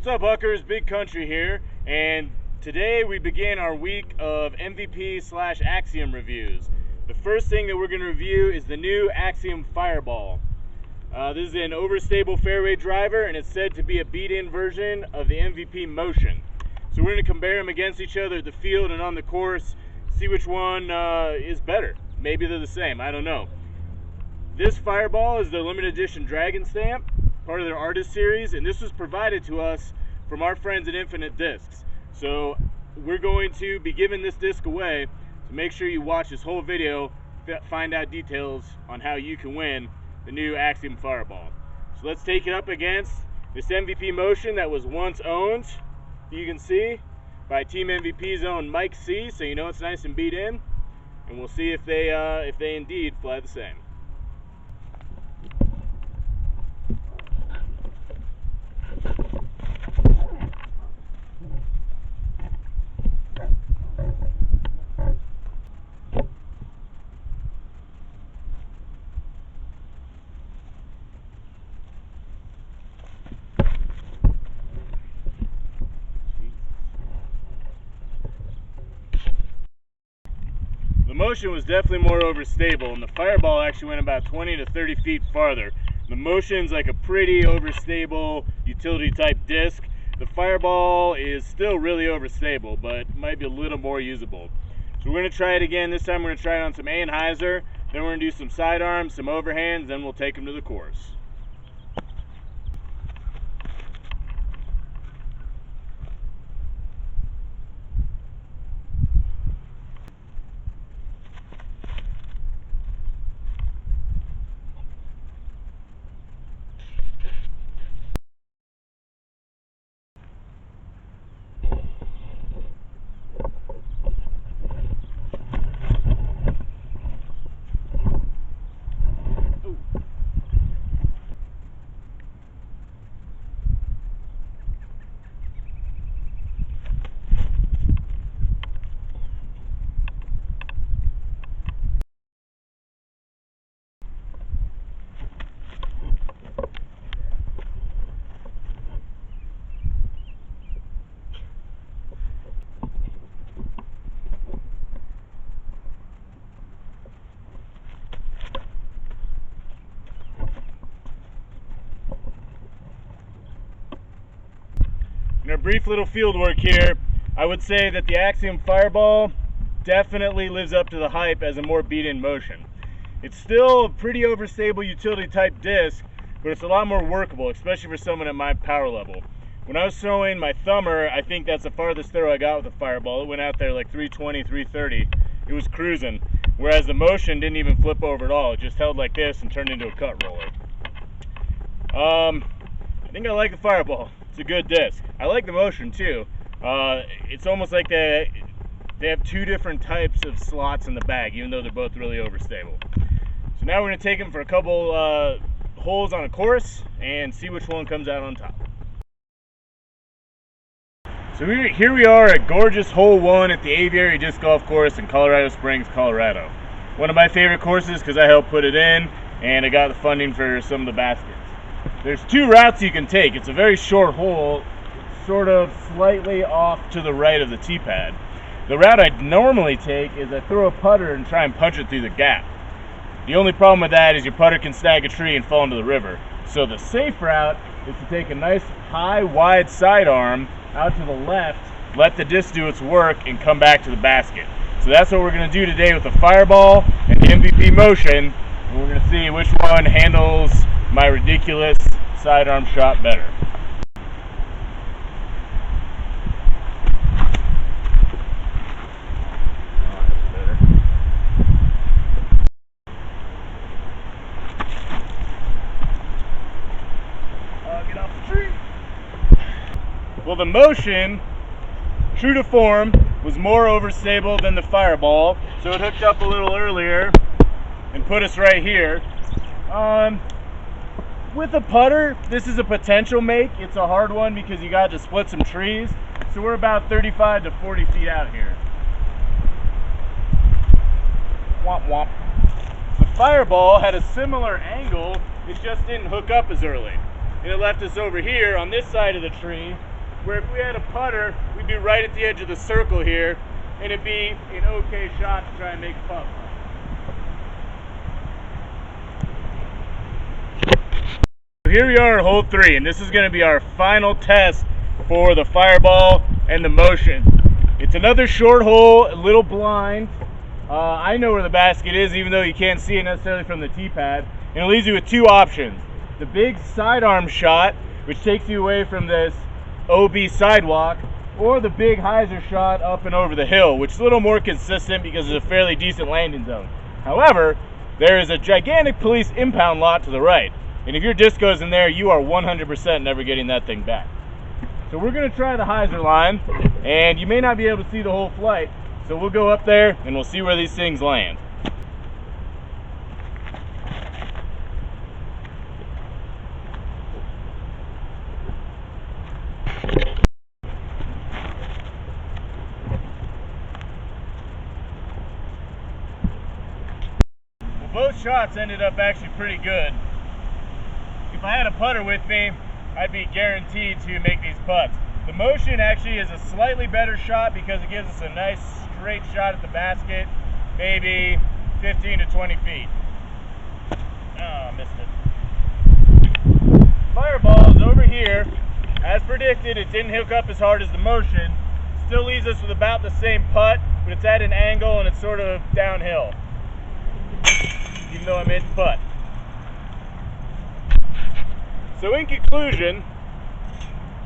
up, Huckers? Big Country here, and today we begin our week of MVP/Axiom reviews. The first thing that we're going to review is the new Axiom Fireball. This is an overstable fairway driver, and it's said to be a beat-in version of the MVP Motion. So we're going to compare them against each other at the field and on the course, see which one is better. Maybe they're the same, I don't know. This Fireball is the limited edition Dragon Stamp, part of their artist series, and this was provided to us from our friends at Infinite Discs. So we're going to be giving this disc away, so make sure you watch this whole video to find out details on how you can win the new Axiom Fireball. So let's take it up against this MVP Motion that was once owned, you can see, by Team MVP's own Mike C, so you know it's nice and beat in, and we'll see if they indeed fly the same. The Motion was definitely more overstable, and the Fireball actually went about 20 to 30 feet farther. The Motion's like a pretty overstable utility type disc. The Fireball is still really overstable, but might be a little more usable. So we're going to try it again. This time we're going to try it on some Anheuser, then we're going to do some sidearms, some overhands, then we'll take them to the course. In our brief little field work here, I would say that the Axiom Fireball definitely lives up to the hype as a more beat-in motion. It's still a pretty overstable utility type disc, but it's a lot more workable, especially for someone at my power level. When I was throwing my thumber, I think that's the farthest throw I got with the Fireball. It went out there like 320, 330. It was cruising, whereas the Motion didn't even flip over at all. It just held like this and turned into a cut roller. I think I like the Fireball. It's a good disc. I like the Motion too. It's almost like they have two different types of slots in the bag, even though they're both really overstable. So now we're going to take them for a couple holes on a course and see which one comes out on top. So here we are at gorgeous hole 1 at the Aviary Disc Golf Course in Colorado Springs, Colorado. One of my favorite courses because I helped put it in and I got the funding for some of the baskets. There's two routes you can take. It's a very short hole, sort of slightly off to the right of the tee pad. The route I'd normally take is I throw a putter and try and punch it through the gap. The only problem with that is your putter can snag a tree and fall into the river. So the safe route is to take a nice high, wide sidearm out to the left, let the disc do its work, and come back to the basket. So that's what we're going to do today with the Fireball and the MVP Motion. We're going to see which one handles my ridiculous sidearm shot better. Get off the tree. Well, the Motion, true to form, was more overstable than the Fireball, so it hooked up a little earlier and put us right here. With a putter, this is a potential make. It's a hard one because you got to split some trees. So we're about 35 to 40 feet out here. Womp womp. The Fireball had a similar angle, it just didn't hook up as early. And it left us over here on this side of the tree where if we had a putter, we'd be right at the edge of the circle here, and it'd be an okay shot to try and make a putt from. Here we are at hole 3, and this is going to be our final test for the Fireball and the Motion. It's another short hole, a little blind. I know where the basket is, even though you can't see it necessarily from the tee pad. And it leaves you with two options. The big sidearm shot, which takes you away from this OB sidewalk, or the big hyzer shot up and over the hill, which is a little more consistent because it's a fairly decent landing zone. However, there is a gigantic police impound lot to the right. And if your disc goes in there, you are 100% never getting that thing back. So we're going to try the hyzer line, and you may not be able to see the whole flight, so we'll go up there and we'll see where these things land. Well, both shots ended up actually pretty good. If I had a putter with me, I'd be guaranteed to make these putts. The Motion actually is a slightly better shot because it gives us a nice straight shot at the basket, maybe 15 to 20 feet. Oh, missed it. Fireball is over here. As predicted, it didn't hook up as hard as the Motion. Still leaves us with about the same putt, but it's at an angle and it's sort of downhill, even though I made the putt. So in conclusion,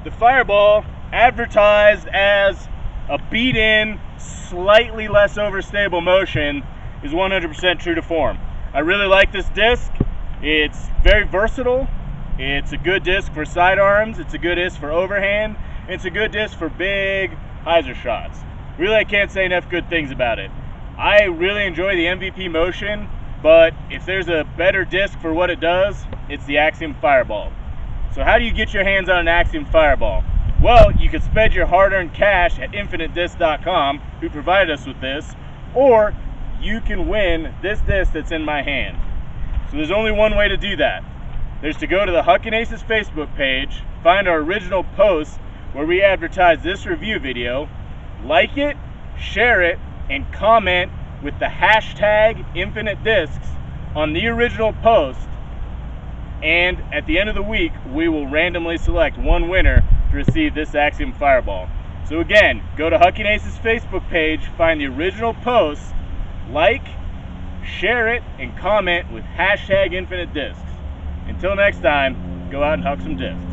the Fireball, advertised as a beat-in, slightly less overstable Motion, is 100% true to form. I really like this disc. It's very versatile. It's a good disc for sidearms. It's a good disc for overhand. And it's a good disc for big hyzer shots. Really, I can't say enough good things about it. I really enjoy the MVP Motion, but if there's a better disc for what it does, it's the Axiom Fireball. So how do you get your hands on an Axiom Fireball? Well, you can spend your hard-earned cash at infinitedisc.com, who provided us with this, or you can win this disc that's in my hand. So there's only one way to do that. There's to go to the Hucking Aces Facebook page, find our original post where we advertise this review video, like it, share it, and comment with the hashtag InfiniteDiscs on the original post. And at the end of the week, we will randomly select one winner to receive this Axiom Fireball. So again, go to Hucking Aces Facebook page, find the original post, like, share it, and comment with hashtag InfiniteDiscs. Until next time, go out and huck some discs.